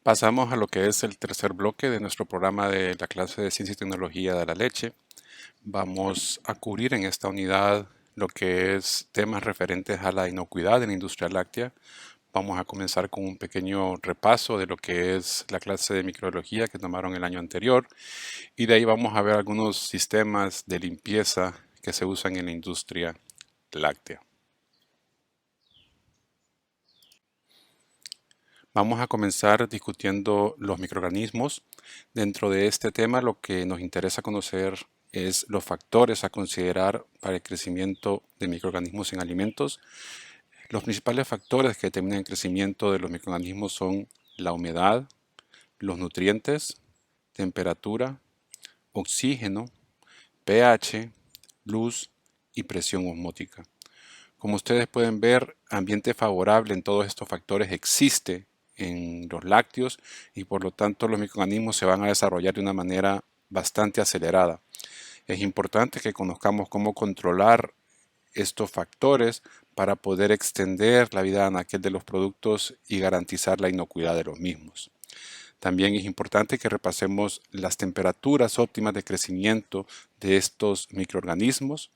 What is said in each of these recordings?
Pasamos a lo que es el tercer bloque de nuestro programa de la clase de Ciencia y Tecnología de la Leche. Vamos a cubrir en esta unidad lo que es temas referentes a la inocuidad en la industria láctea. Vamos a comenzar con un pequeño repaso de lo que es la clase de microbiología que tomaron el año anterior y de ahí vamos a ver algunos sistemas de limpieza que se usan en la industria láctea. Vamos a comenzar discutiendo los microorganismos. Dentro de este tema lo que nos interesa conocer es los factores a considerar para el crecimiento de microorganismos en alimentos. Los principales factores que determinan el crecimiento de los microorganismos son la humedad, los nutrientes, temperatura, oxígeno, pH, luz y presión osmótica. Como ustedes pueden ver, ambiente favorable en todos estos factores existe en los lácteos y por lo tanto los microorganismos se van a desarrollar de una manera bastante acelerada. Es importante que conozcamos cómo controlar estos factores para poder extender la vida anaquel de los productos y garantizar la inocuidad de los mismos. También es importante que repasemos las temperaturas óptimas de crecimiento de estos microorganismos.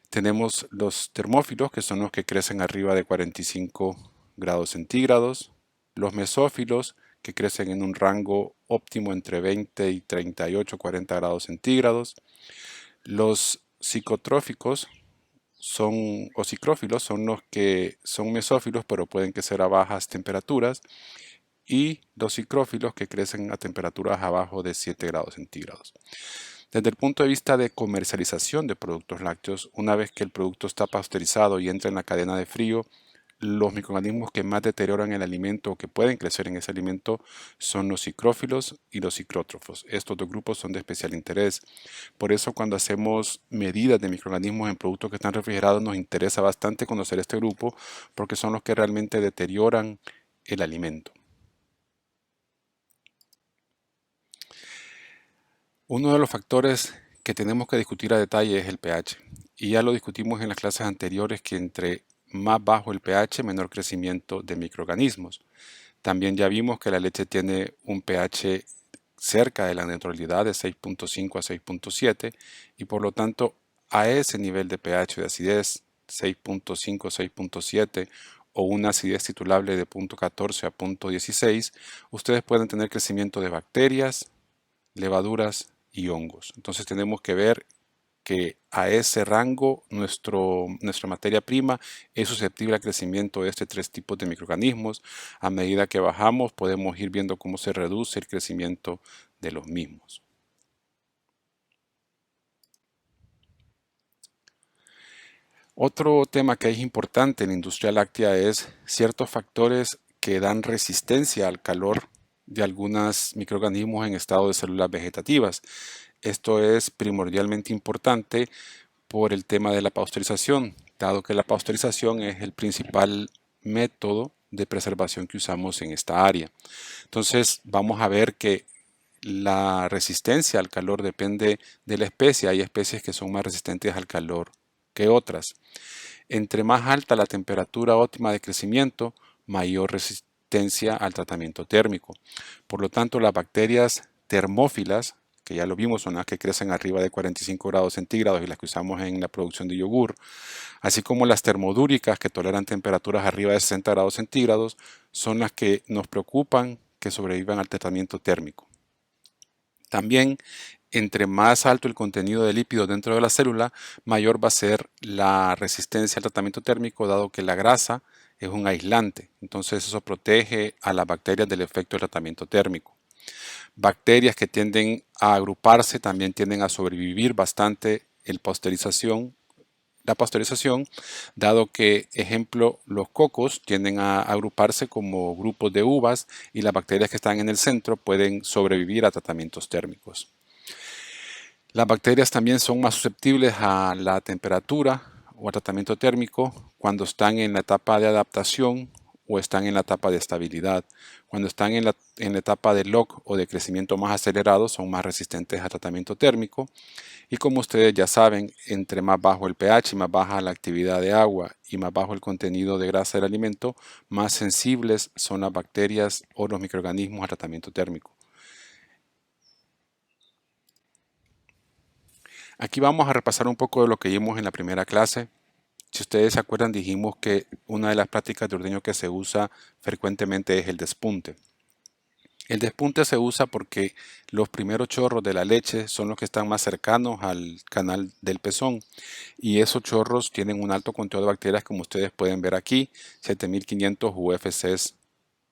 Tenemos los termófilos, que son los que crecen arriba de 45 grados centígrados. Los mesófilos, que crecen en un rango óptimo entre 20 y 38, 40 grados centígrados. Los psicotróficos o psicrófilos son los que son mesófilos, pero pueden crecer a bajas temperaturas. Y los psicrófilos, que crecen a temperaturas abajo de 7 grados centígrados. Desde el punto de vista de comercialización de productos lácteos, una vez que el producto está pasteurizado y entra en la cadena de frío, los microorganismos que más deterioran el alimento o que pueden crecer en ese alimento son los psicrófilos y los psicrótrofos. Estos dos grupos son de especial interés. Por eso cuando hacemos medidas de microorganismos en productos que están refrigerados nos interesa bastante conocer este grupo porque son los que realmente deterioran el alimento. Uno de los factores que tenemos que discutir a detalle es el pH. Y ya lo discutimos en las clases anteriores que entre más bajo el pH, menor crecimiento de microorganismos. También ya vimos que la leche tiene un pH cerca de la neutralidad de 6.5 a 6.7 y por lo tanto a ese nivel de pH de acidez 6.5, 6.7 o una acidez titulable de 0.14 a 0.16, ustedes pueden tener crecimiento de bacterias, levaduras y hongos. Entonces tenemos que ver que a ese rango nuestra materia prima es susceptible al crecimiento de estos tres tipos de microorganismos. A medida que bajamos podemos ir viendo cómo se reduce el crecimiento de los mismos. Otro tema que es importante en la industria láctea es ciertos factores que dan resistencia al calor de algunos microorganismos en estado de células vegetativas. Esto es primordialmente importante por el tema de la pasteurización, dado que la pasteurización es el principal método de preservación que usamos en esta área. Entonces vamos a ver que la resistencia al calor depende de la especie. Hay especies que son más resistentes al calor que otras. Entre más alta la temperatura óptima de crecimiento, mayor resistencia al tratamiento térmico. Por lo tanto, las bacterias termófilas, que ya lo vimos, son las que crecen arriba de 45 grados centígrados y las que usamos en la producción de yogur, así como las termodúricas, que toleran temperaturas arriba de 60 grados centígrados, son las que nos preocupan que sobrevivan al tratamiento térmico. También, entre más alto el contenido de lípidos dentro de la célula, mayor va a ser la resistencia al tratamiento térmico, dado que la grasa es un aislante. Entonces eso protege a las bacterias del efecto del tratamiento térmico. Bacterias que tienden a agruparse también tienden a sobrevivir bastante la pasteurización, dado que, ejemplo, los cocos tienden a agruparse como grupos de uvas y las bacterias que están en el centro pueden sobrevivir a tratamientos térmicos. Las bacterias también son más susceptibles a la temperatura o al tratamiento térmico cuando están en la etapa de adaptación o están en la etapa de estabilidad. Cuando están en la etapa de lock o de crecimiento más acelerado son más resistentes al tratamiento térmico. Y como ustedes ya saben, entre más bajo el pH, más baja la actividad de agua y más bajo el contenido de grasa del alimento, más sensibles son las bacterias o los microorganismos al tratamiento térmico. Aquí vamos a repasar un poco de lo que vimos en la primera clase. Si ustedes se acuerdan, dijimos que una de las prácticas de ordeño que se usa frecuentemente es el despunte. El despunte se usa porque los primeros chorros de la leche son los que están más cercanos al canal del pezón y esos chorros tienen un alto conteo de bacterias como ustedes pueden ver aquí, 7500 UFCs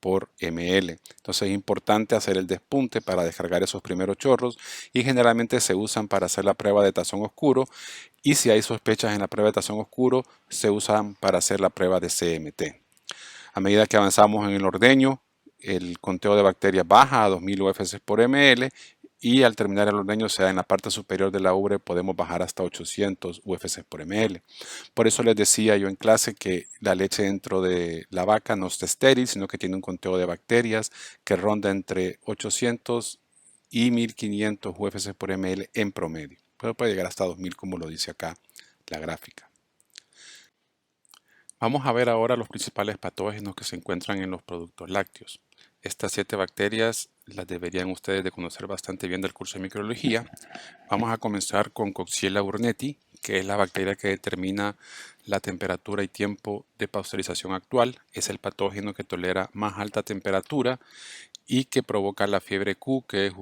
por ml. Entonces es importante hacer el despunte para descargar esos primeros chorros y generalmente se usan para hacer la prueba de tazón oscuro y si hay sospechas en la prueba de tazón oscuro se usan para hacer la prueba de CMT. A medida que avanzamos en el ordeño, el conteo de bacterias baja a 2000 UFCs por ml y al terminar el ordeño, o sea, en la parte superior de la ubre, podemos bajar hasta 800 UFCs por ml. Por eso les decía yo en clase que la leche dentro de la vaca no está estéril, sino que tiene un conteo de bacterias que ronda entre 800 y 1500 UFCs por ml en promedio. Pero puede llegar hasta 2000 como lo dice acá la gráfica. Vamos a ver ahora los principales patógenos que se encuentran en los productos lácteos. Estas 7 bacterias las deberían ustedes de conocer bastante bien del curso de microbiología. Vamos a comenzar con Coxiella burnetii, que es la bacteria que determina la temperatura y tiempo de pasteurización actual. Es el patógeno que tolera más alta temperatura y que provoca la fiebre Q, que es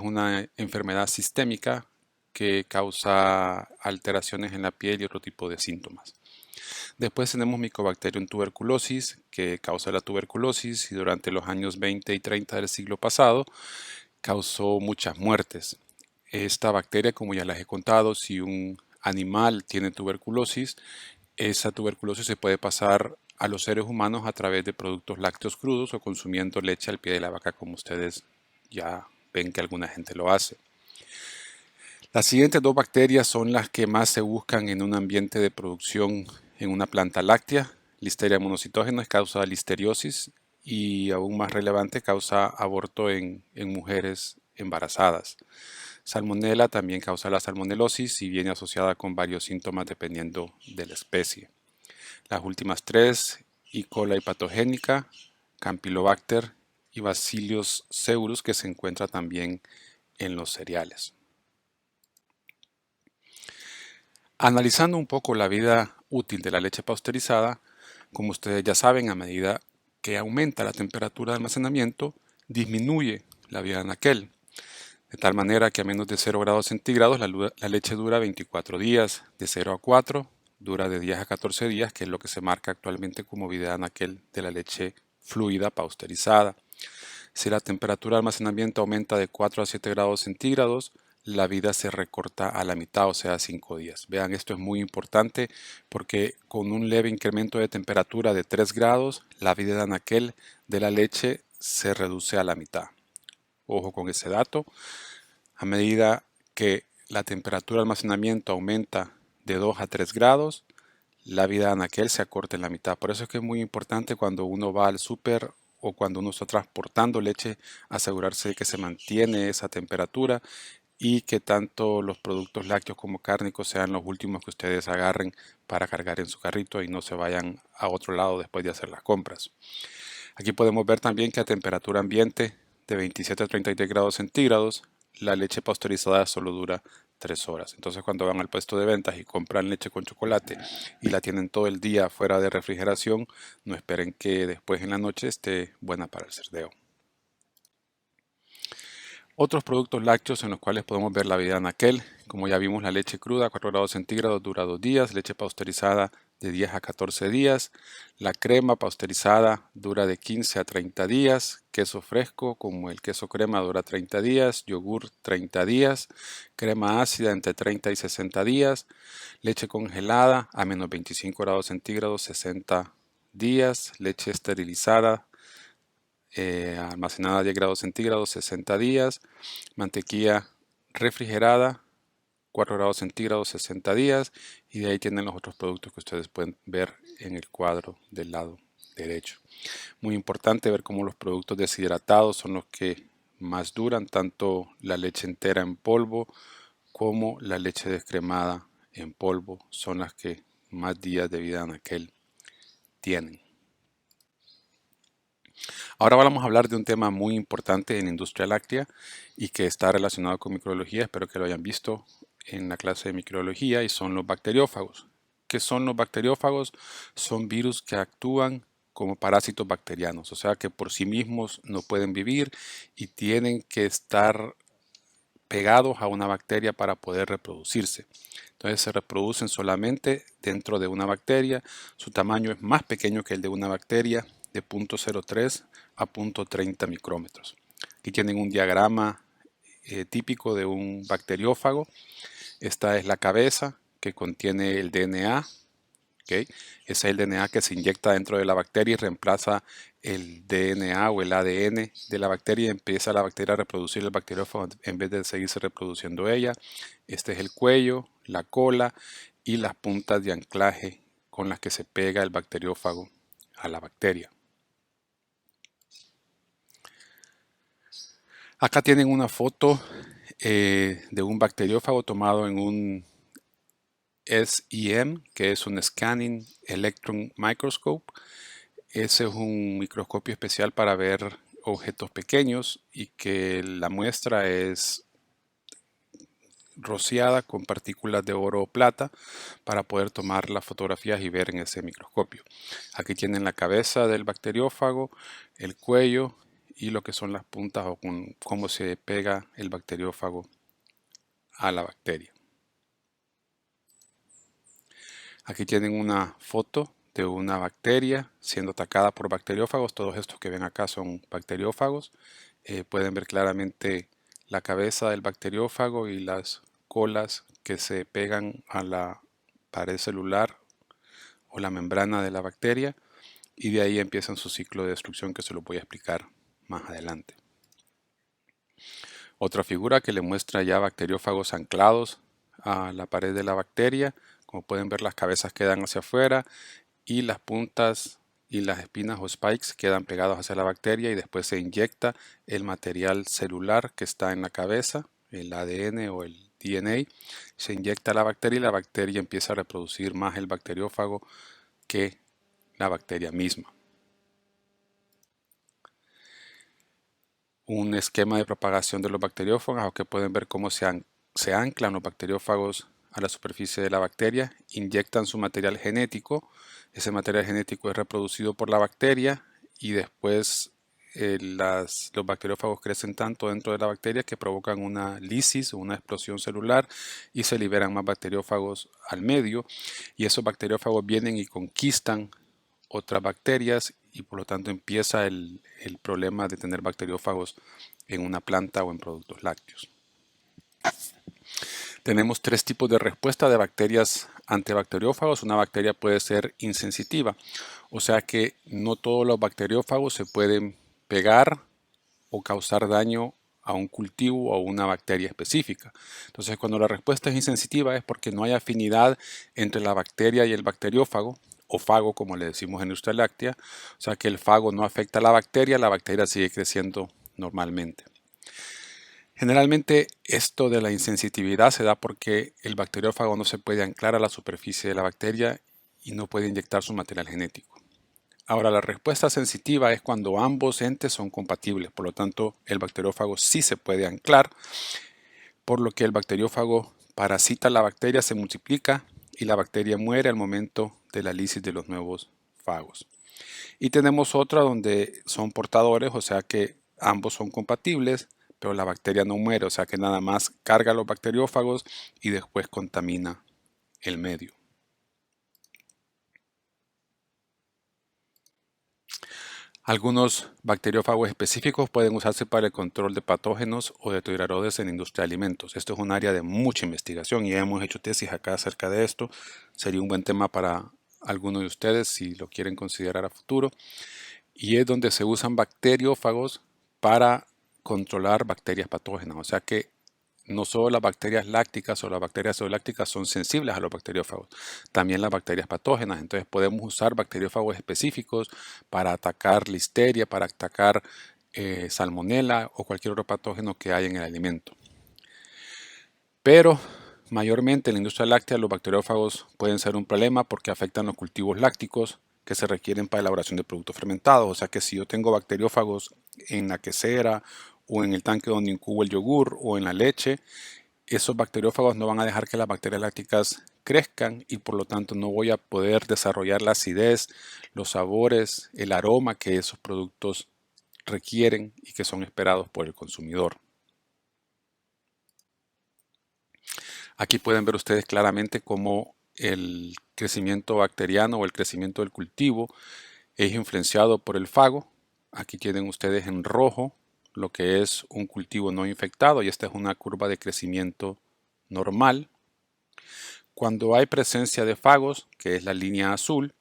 una enfermedad sistémica que causa alteraciones en la piel y otro tipo de síntomas. Después tenemos Mycobacterium tuberculosis, que causa la tuberculosis y durante los años 20 y 30 del siglo pasado causó muchas muertes. Esta bacteria, como ya les he contado, si un animal tiene tuberculosis, esa tuberculosis se puede pasar a los seres humanos a través de productos lácteos crudos o consumiendo leche al pie de la vaca, como ustedes ya ven que alguna gente lo hace. Las siguientes 2 bacterias son las que más se buscan en un ambiente de producción en una planta láctea. Listeria monocitógena causa listeriosis y aún más relevante causa aborto en mujeres embarazadas. Salmonella también causa la salmonelosis y viene asociada con varios síntomas dependiendo de la especie. Las últimas 3, E. coli patogénica, Campylobacter y Bacillus cereus, que se encuentra también en los cereales. Analizando un poco la vida útil de la leche pasteurizada, como ustedes ya saben, a medida que aumenta la temperatura de almacenamiento, disminuye la vida en aquel. De tal manera que a menos de 0 grados centígrados la leche dura 24 días, de 0 a 4 dura de 10 a 14 días, que es lo que se marca actualmente como vida en aquel de la leche fluida pasteurizada. Si la temperatura de almacenamiento aumenta de 4 a 7 grados centígrados, la vida se recorta a la mitad, o sea, 5 días. Vean, esto es muy importante porque con un leve incremento de temperatura de 3 grados, la vida de anaquel de la leche se reduce a la mitad. Ojo con ese dato. A medida que la temperatura de almacenamiento aumenta de 2 a 3 grados, la vida de anaquel se acorta en la mitad. Por eso es que es muy importante cuando uno va al súper o cuando uno está transportando leche, asegurarse de que se mantiene esa temperatura y que tanto los productos lácteos como cárnicos sean los últimos que ustedes agarren para cargar en su carrito y no se vayan a otro lado después de hacer las compras. Aquí podemos ver también que a temperatura ambiente de 27 a 33 grados centígrados, la leche pasteurizada solo dura 3 horas. Entonces cuando van al puesto de ventas y compran leche con chocolate y la tienen todo el día fuera de refrigeración, no esperen que después en la noche esté buena para el cerdeo. Otros productos lácteos en los cuales podemos ver la vida en aquel, como ya vimos, la leche cruda a 4 grados centígrados dura 2 días, leche pasteurizada de 10 a 14 días, la crema pasteurizada dura de 15 a 30 días, queso fresco como el queso crema dura 30 días, yogur 30 días, crema ácida entre 30 y 60 días, leche congelada a menos 25 grados centígrados 60 días, leche esterilizada almacenada a 10 grados centígrados 60 días, mantequilla refrigerada 4 grados centígrados 60 días y de ahí tienen los otros productos que ustedes pueden ver en el cuadro del lado derecho. Muy importante ver cómo los productos deshidratados son los que más duran, tanto la leche entera en polvo como la leche descremada en polvo son las que más días de vida anaquel tienen. Ahora vamos a hablar de un tema muy importante en la industria láctea y que está relacionado con microbiología. Espero que lo hayan visto en la clase de microbiología, y son los bacteriófagos. ¿Qué son los bacteriófagos? Son virus que actúan como parásitos bacterianos, o sea que por sí mismos no pueden vivir y tienen que estar pegados a una bacteria para poder reproducirse. Entonces se reproducen solamente dentro de una bacteria. Su tamaño es más pequeño que el de una bacteria, de 0.03 a 0.30 micrómetros. Aquí tienen un diagrama típico de un bacteriófago. Esta es la cabeza que contiene el DNA. ¿Okay? Ese es el DNA que se inyecta dentro de la bacteria y reemplaza el DNA o el ADN de la bacteria, y empieza la bacteria a reproducir el bacteriófago en vez de seguirse reproduciendo ella. Este es el cuello, la cola y las puntas de anclaje con las que se pega el bacteriófago a la bacteria. Acá tienen una foto de un bacteriófago tomado en un SEM, que es un Scanning Electron Microscope. Ese es un microscopio especial para ver objetos pequeños y que la muestra es rociada con partículas de oro o plata para poder tomar las fotografías y ver en ese microscopio. Aquí tienen la cabeza del bacteriófago, el cuello y lo que son las puntas o con cómo se pega el bacteriófago a la bacteria. Aquí tienen una foto de una bacteria siendo atacada por bacteriófagos. Todos estos que ven acá son bacteriófagos. Pueden ver claramente la cabeza del bacteriófago y las colas que se pegan a la pared celular o la membrana de la bacteria, y de ahí empiezan su ciclo de destrucción, que se lo voy a explicar más adelante. Otra figura que le muestra ya bacteriófagos anclados a la pared de la bacteria. Como pueden ver, las cabezas quedan hacia afuera y las puntas y las espinas o spikes quedan pegados hacia la bacteria, y después se inyecta el material celular que está en la cabeza, el ADN o el DNA, se inyecta a la bacteria y la bacteria empieza a reproducir más el bacteriófago que la bacteria misma. Un esquema de propagación de los bacteriófagos. Aunque pueden ver cómo se anclan los bacteriófagos a la superficie de la bacteria, inyectan su material genético. Ese material genético es reproducido por la bacteria y después los bacteriófagos crecen tanto dentro de la bacteria que provocan una lisis o una explosión celular y se liberan más bacteriófagos al medio, y esos bacteriófagos vienen y conquistan otras bacterias y por lo tanto empieza el problema de tener bacteriófagos en una planta o en productos lácteos. Tenemos tres tipos de respuesta de bacterias ante bacteriófagos. Una bacteria puede ser insensitiva, o sea que no todos los bacteriófagos se pueden pegar o causar daño a un cultivo o una bacteria específica. Entonces, cuando la respuesta es insensitiva es porque no hay afinidad entre la bacteria y el bacteriófago, o fago como le decimos en industria láctea, o sea que el fago no afecta a la bacteria sigue creciendo normalmente. Generalmente esto de la insensitividad se da porque el bacteriófago no se puede anclar a la superficie de la bacteria y no puede inyectar su material genético. Ahora, la respuesta sensitiva es cuando ambos entes son compatibles, por lo tanto el bacteriófago sí se puede anclar, por lo que el bacteriófago parasita la bacteria, se multiplica y la bacteria muere al momento de la lisis de los nuevos fagos. Y tenemos otra donde son portadores, o sea que ambos son compatibles, pero la bacteria no muere, o sea que nada más carga los bacteriófagos y después contamina el medio. Algunos bacteriófagos específicos pueden usarse para el control de patógenos o de deterioradores en la industria de alimentos. Esto es un área de mucha investigación y hemos hecho tesis acá acerca de esto. Sería un buen tema para algunos de ustedes si lo quieren considerar a futuro. Y es donde se usan bacteriófagos para controlar bacterias patógenas. O sea que no solo las bacterias lácticas o las bacterias zoolácticas son sensibles a los bacteriófagos, también las bacterias patógenas. Entonces podemos usar bacteriófagos específicos para atacar listeria, para atacar salmonela o cualquier otro patógeno que haya en el alimento. Pero mayormente en la industria láctea los bacteriófagos pueden ser un problema porque afectan los cultivos lácticos que se requieren para elaboración de productos fermentados. O sea que si yo tengo bacteriófagos en la quesera o en el tanque donde incubo el yogur o en la leche, esos bacteriófagos no van a dejar que las bacterias lácticas crezcan y por lo tanto no voy a poder desarrollar la acidez, los sabores, el aroma que esos productos requieren y que son esperados por el consumidor. Aquí pueden ver ustedes claramente cómo el crecimiento bacteriano o el crecimiento del cultivo es influenciado por el fago. Aquí tienen ustedes en rojo lo que es un cultivo no infectado y esta es una curva de crecimiento normal. Cuando hay presencia de fagos, que es la línea azul,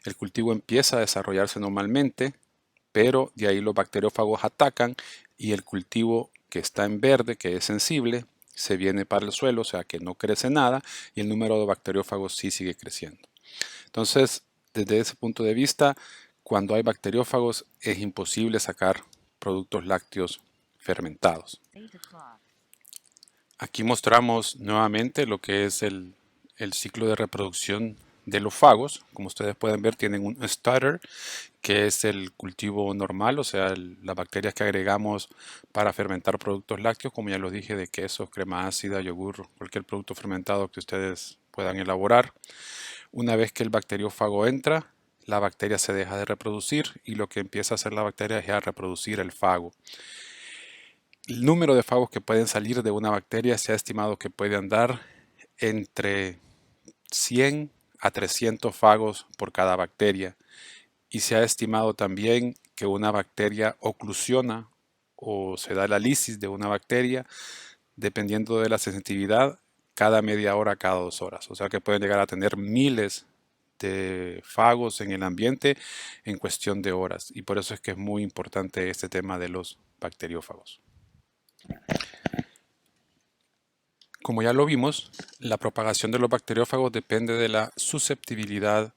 el cultivo empieza a desarrollarse normalmente, pero de ahí los bacteriófagos atacan y el cultivo que está en verde, que es sensible, se viene para el suelo, o sea que no crece nada y el número de bacteriófagos sí sigue creciendo. Entonces, desde ese punto de vista, cuando hay bacteriófagos es imposible sacar productos lácteos fermentados. Aquí mostramos nuevamente lo que es el ciclo de reproducción de los fagos. Como ustedes pueden ver, tienen un starter, que es el cultivo normal, o sea, las bacterias que agregamos para fermentar productos lácteos, como ya los dije, de quesos, crema ácida, yogur, cualquier producto fermentado que ustedes puedan elaborar. Una vez que el bacteriófago entra, la bacteria se deja de reproducir y lo que empieza a hacer la bacteria es a reproducir el fago. El número de fagos que pueden salir de una bacteria se ha estimado que puede andar entre 100 a 300 fagos por cada bacteria. Y se ha estimado también que una bacteria oclusiona o se da la lisis de una bacteria dependiendo de la sensitividad cada media hora, cada 2 horas. O sea que pueden llegar a tener miles de fagos en el ambiente en cuestión de horas. Y por eso es que es muy importante este tema de los bacteriófagos. Como ya lo vimos, la propagación de los bacteriófagos depende de la susceptibilidad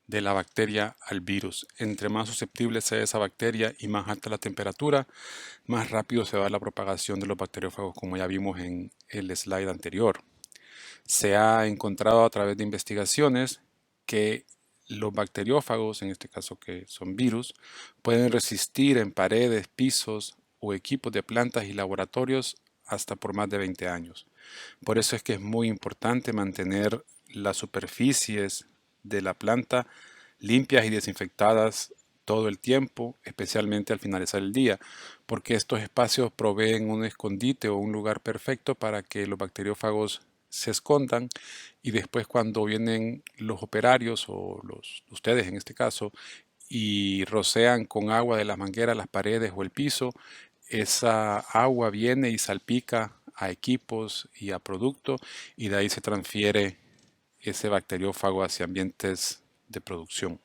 de la bacteria al virus. Entre más susceptible sea esa bacteria y más alta la temperatura, más rápido se va la propagación de los bacteriófagos, como ya vimos en el slide anterior. Se ha encontrado a través de investigaciones que los bacteriófagos, en este caso que son virus, pueden resistir en paredes, pisos o equipos de plantas y laboratorios hasta por más de 20 años. Por eso es que es muy importante mantener las superficies de la planta limpias y desinfectadas todo el tiempo, especialmente al finalizar el día, porque estos espacios proveen un escondite o un lugar perfecto para que los bacteriófagos se escondan y después cuando vienen los operarios o ustedes en este caso y rocean con agua de las mangueras las paredes o el piso, esa agua viene y salpica a equipos y a productos y de ahí se transfiere ese bacteriófago hacia ambientes de producción.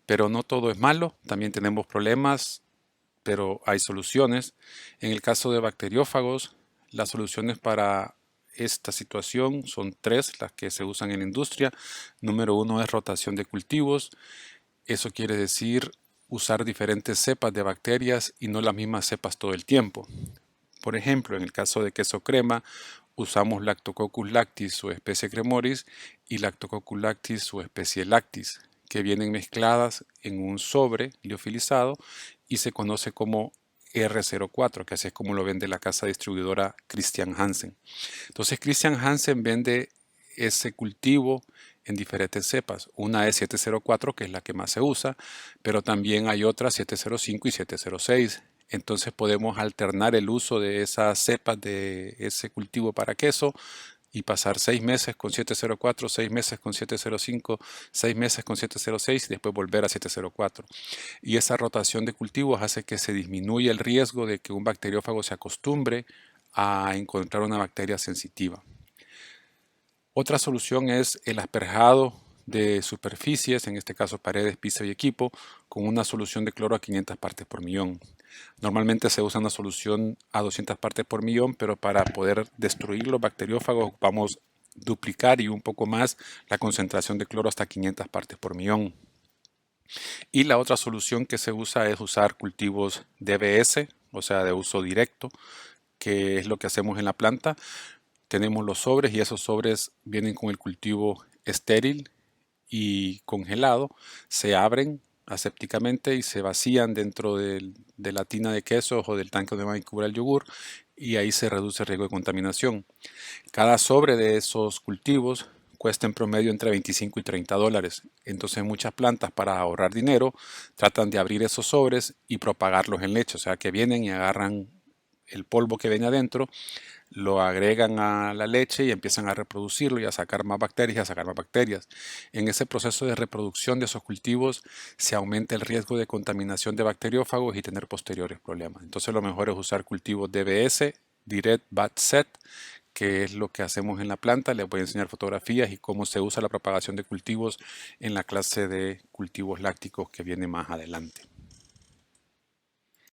Pero no todo es malo, también tenemos problemas, pero hay soluciones. En el caso de bacteriófagos, las soluciones para esta situación son tres, las que se usan en la industria. Número uno es rotación de cultivos. Eso quiere decir usar diferentes cepas de bacterias y no las mismas cepas todo el tiempo. Por ejemplo, en el caso de queso crema, usamos Lactococcus lactis o especie Cremoris y Lactococcus lactis o especie Lactis, que vienen mezcladas en un sobre liofilizado y se conoce como R04, que así es como lo vende la casa distribuidora Christian Hansen. Entonces Christian Hansen vende ese cultivo en diferentes cepas. Una es 704, que es la que más se usa, pero también hay otras 705 y 706. Entonces podemos alternar el uso de esas cepas de ese cultivo para queso y pasar 6 meses con 704, 6 meses con 705, 6 meses con 706 y después volver a 704. Y esa rotación de cultivos hace que se disminuya el riesgo de que un bacteriófago se acostumbre a encontrar una bacteria sensitiva. Otra solución es el asperjado de superficies, en este caso paredes, piso y equipo, con una solución de cloro a 500 partes por millón. Normalmente se usa una solución a 200 partes por millón, pero para poder destruir los bacteriófagos vamos a duplicar y un poco más la concentración de cloro hasta 500 partes por millón. Y la otra solución que se usa es usar cultivos DBS, o sea, de uso directo, que es lo que hacemos en la planta. Tenemos los sobres y esos sobres vienen con el cultivo estéril y congelado, se abren asépticamente y se vacían dentro de la tina de quesos o del tanque donde va a incubrir el yogur, y ahí se reduce el riesgo de contaminación. Cada sobre de esos cultivos cuesta en promedio entre 25 y 30 dólares. Entonces muchas plantas, para ahorrar dinero, tratan de abrir esos sobres y propagarlos en leche. O sea que vienen y agarran el polvo que viene adentro, lo agregan a la leche y empiezan a reproducirlo y a sacar más bacterias y a sacar más bacterias. En ese proceso de reproducción de esos cultivos se aumenta el riesgo de contaminación de bacteriófagos y tener posteriores problemas. Entonces lo mejor es usar cultivos DBS, Direct Bat Set, que es lo que hacemos en la planta. Les voy a enseñar fotografías y cómo se usa la propagación de cultivos en la clase de cultivos lácticos que viene más adelante.